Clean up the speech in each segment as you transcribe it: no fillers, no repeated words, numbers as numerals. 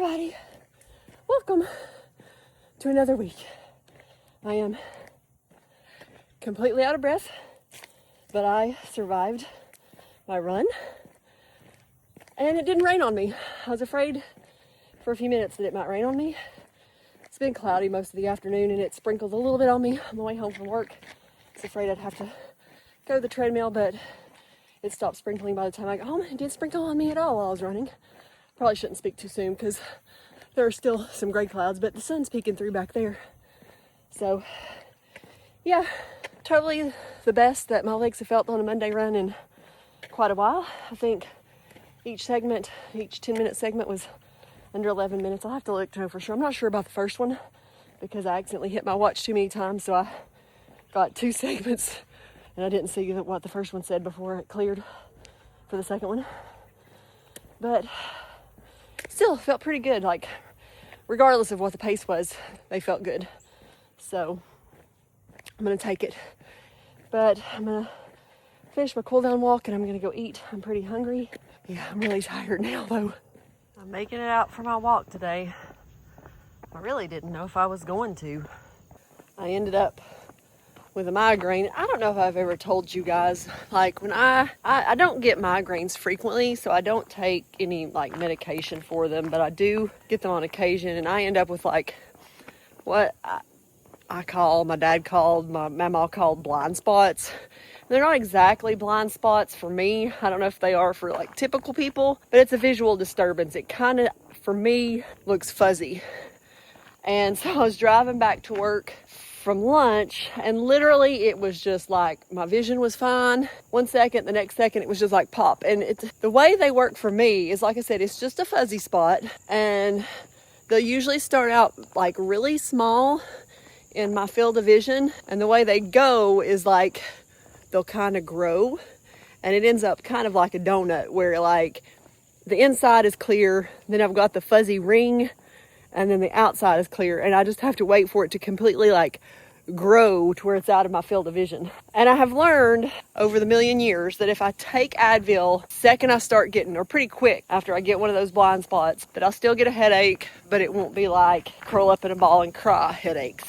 everybody. Welcome to another week. I am completely out of breath, but I survived my run and it didn't rain on me. I was afraid for a few minutes that it might rain on me. It's been cloudy most of the afternoon and it sprinkled a little bit on me on the way home from work. I was afraid I'd have to go to the treadmill, but it stopped sprinkling by the time I got home. It didn't sprinkle on me at all while I was running. Probably shouldn't speak too soon because there are still some gray clouds, but the sun's peeking through back there. So yeah, totally the best that my legs have felt on a Monday run in quite a while. I think each 10-minute segment was under 11 minutes. I'll have to look to know for sure. I'm not sure about the first one because I accidentally hit my watch too many times, so I got 2 segments and I didn't see what the first one said before it cleared for the second one. But still felt pretty good. Like, regardless of what the pace was, they felt good. So I'm gonna take it. But I'm gonna finish my cool down walk and I'm gonna go eat. I'm pretty hungry. Yeah, I'm really tired now though. I'm making it out for my walk today. I really didn't know if I was going to. I ended up with a migraine. I don't know if I've ever told you guys, like when I don't get migraines frequently, so I don't take any like medication for them, but I do get them on occasion, and I end up with like what my dad called, my mom called blind spots. They're not exactly blind spots for me. I don't know if they are for like typical people, but it's a visual disturbance. It kind of, for me, looks fuzzy. And so I was driving back to work from lunch and literally it was just like my vision was fine. 1 second, the next second it was just like pop. And the way they work for me is, like I said, it's just a fuzzy spot, and they'll usually start out like really small in my field of vision, and the way they go is like they'll kind of grow and it ends up kind of like a donut where like the inside is clear, then I've got the fuzzy ring, and then the outside is clear, and I just have to wait for it to completely like grow to where it's out of my field of vision. And I have learned over the million years that if I take Advil second I start getting, or pretty quick after I get one of those blind spots, that I'll still get a headache, but it won't be like curl up in a ball and cry headaches.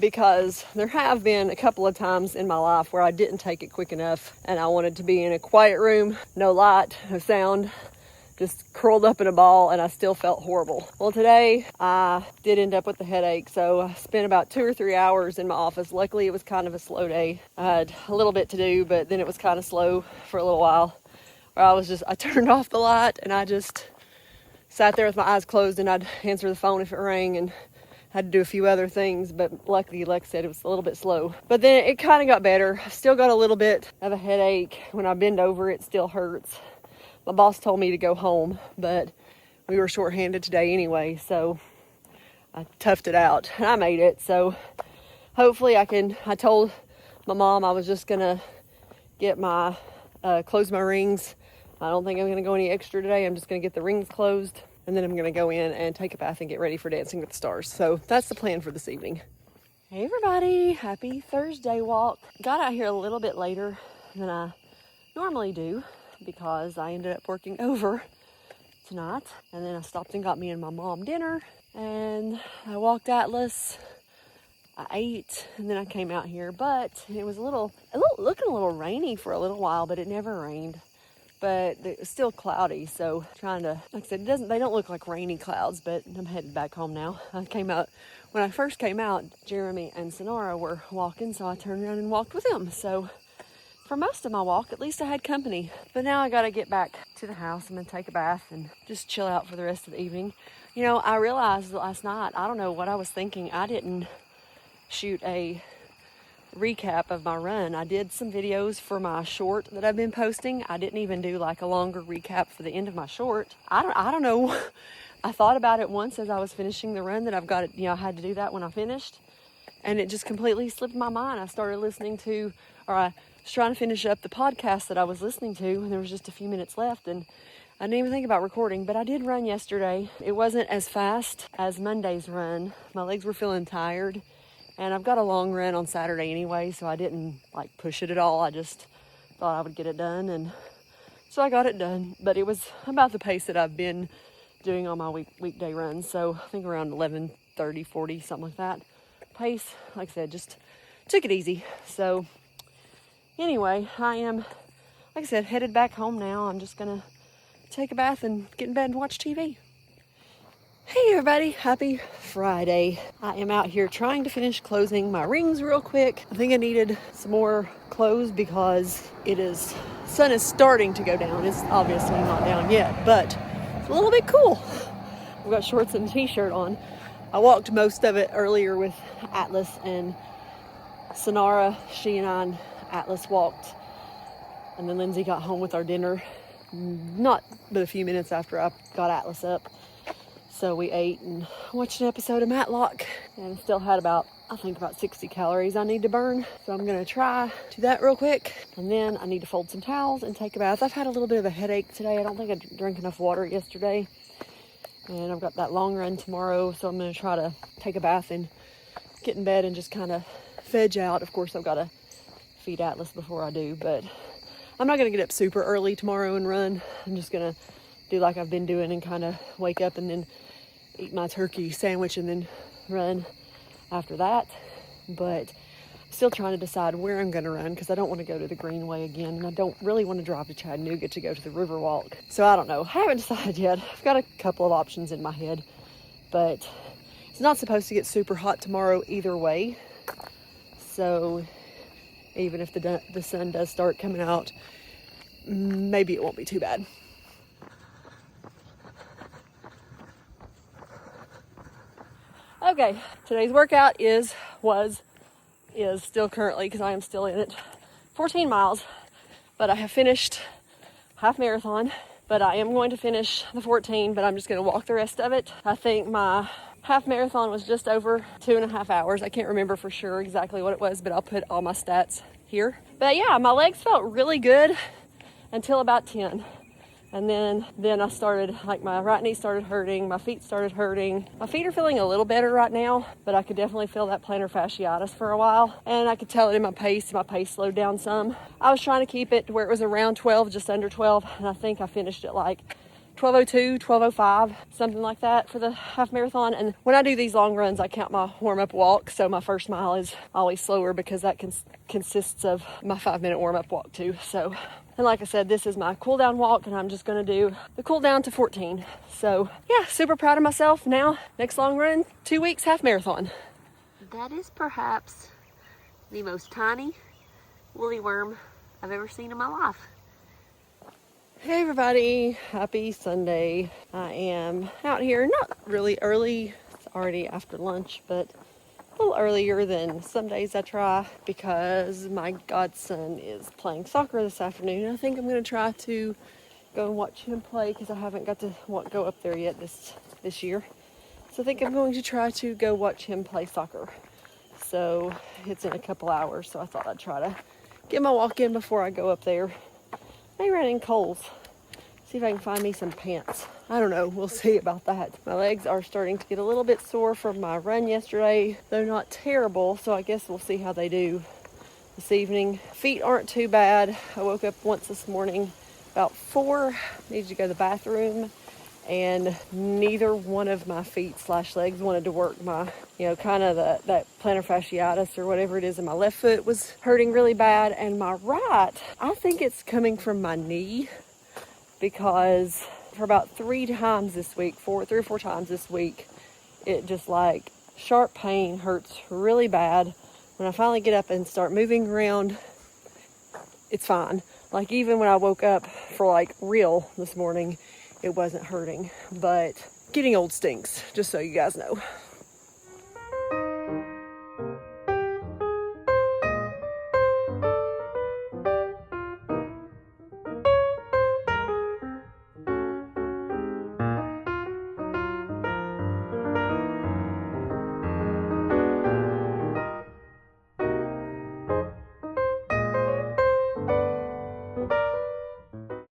Because there have been a couple of times in my life where I didn't take it quick enough and I wanted to be in a quiet room, no light, no sound, just curled up in a ball, and I still felt horrible. Well, today I did end up with a headache, so I spent about 2 or 3 hours in my office. Luckily, it was kind of a slow day. I had a little bit to do, but then it was kind of slow for a little while. Where I turned off the light and I just sat there with my eyes closed, and I'd answer the phone if it rang and had to do a few other things, but luckily, like I said, it was a little bit slow. But then it kind of got better. I still got a little bit of a headache. When I bend over, it still hurts. My boss told me to go home, but we were shorthanded today anyway, so I toughed it out and I made it. So hopefully I told my mom I was just gonna get close my rings. I don't think I'm gonna go any extra today. I'm just gonna get the rings closed, and then I'm gonna go in and take a bath and get ready for Dancing with the Stars. So that's the plan for this evening. Hey everybody, happy Thursday walk. Got out here a little bit later than I normally do, because I ended up working over tonight, and then I stopped and got me and my mom dinner, and I walked Atlas, I ate, and then I came out here. But it was looking a little rainy for a little while, but it never rained, but it was still cloudy. So like I said, they don't look like rainy clouds, but I'm headed back home now. When I first came out, Jeremy and Sonara were walking, so I turned around and walked with them. So for most of my walk, at least I had company. But now I gotta get back to the house. I'm gonna take a bath and just chill out for the rest of the evening. You know, I realized last night, I don't know what I was thinking. I didn't shoot a recap of my run. I did some videos for my short that I've been posting. I didn't even do like a longer recap for the end of my short. I don't know. I thought about it once as I was finishing the run that I had to do that when I finished. And it just completely slipped my mind. I started I was trying to finish up the podcast that I was listening to, and there was just a few minutes left, and I didn't even think about recording. But I did run yesterday. It wasn't as fast as Monday's run. My legs were feeling tired, and I've got a long run on Saturday anyway, so I didn't like push it at all. I just thought I would get it done, and so I got it done. But it was about the pace that I've been doing all my weekday runs. So I think around 11:30, 40, something like that pace. Like I said, just took it easy. So anyway, I am, like I said, headed back home now. I'm just gonna take a bath and get in bed and watch TV. Hey everybody, happy Friday. I am out here trying to finish closing my rings real quick. I think I needed some more clothes because sun is starting to go down. It's obviously not down yet, but it's a little bit cool. I've got shorts and a t-shirt on. I walked most of it earlier with Atlas and Sonara. She and I and Atlas walked, and then Lindsay got home with our dinner, not but a few minutes after I got Atlas up. So we ate and watched an episode of Matlock, and still had about 60 calories I need to burn. So I'm gonna try do that real quick, and then I need to fold some towels and take a bath. I've had a little bit of a headache today. I don't think I drank enough water yesterday, and I've got that long run tomorrow, so I'm gonna try to take a bath and get in bed and just kind of veg out. Of course, I've got to feed Atlas before I do, but I'm not gonna get up super early tomorrow and run. I'm just gonna do like I've been doing and kind of wake up and then eat my turkey sandwich and then run after that. But I'm still trying to decide where I'm going to run because I don't want to go to the Greenway again, and I don't really want to drive to Chattanooga to go to the Riverwalk. So I don't know. I haven't decided yet. I've got a couple of options in my head, but it's not supposed to get super hot tomorrow either way. So even if the sun does start coming out, maybe it won't be too bad. Okay, today's workout is still currently, because I am still in it, 14 miles, but I have finished half marathon, but I am going to finish the 14, but I'm just going to walk the rest of it. I think my half marathon was just over 2.5 hours. I can't remember for sure exactly what it was, but I'll put all my stats here. But yeah, my legs felt really good until about 10. And then I started, like, my right knee started hurting, my feet started hurting. My feet are feeling a little better right now, but I could definitely feel that plantar fasciitis for a while. And I could tell it in my pace slowed down some. I was trying to keep it to where it was around 12, just under 12, and I think I finished at like 12:02, 12:05, something like that for the half marathon. And when I do these long runs, I count my warm-up walk, so my first mile is always slower because that consists of my 5-minute warm-up walk too. So, and like I said, this is my cool down walk, and I'm just gonna do the cool down to 14. So yeah, super proud of myself. Now, next long run, 2 weeks, half marathon. That is perhaps the most tiny woolly worm I've ever seen in my life. Hey everybody, happy Sunday. I am out here, not really early, it's already after lunch, but a little earlier than some days I try because my godson is playing soccer this afternoon. I think I'm going to try to go and watch him play because I haven't got to go up there yet this year. So I think I'm going to try to go watch him play soccer. So it's in a couple hours, so I thought I'd try to get my walk in before I go up there. Maybe run in Kohl's. See if I can find me some pants. I don't know. We'll see about that. My legs are starting to get a little bit sore from my run yesterday. They're not terrible, so I guess we'll see how they do this evening. Feet aren't too bad. I woke up once this morning about 4. Needed to go to the bathroom, and neither one of my feet/legs wanted to work. My, kind of that plantar fasciitis or whatever it is in my left foot was hurting really bad, and my right, I think it's coming from my knee, because for about 3 or 4 times this week, it just like sharp pain, hurts really bad. When I finally get up and start moving around, it's fine. Like even when I woke up for like real this morning, it wasn't hurting. But getting old stinks, just so you guys know.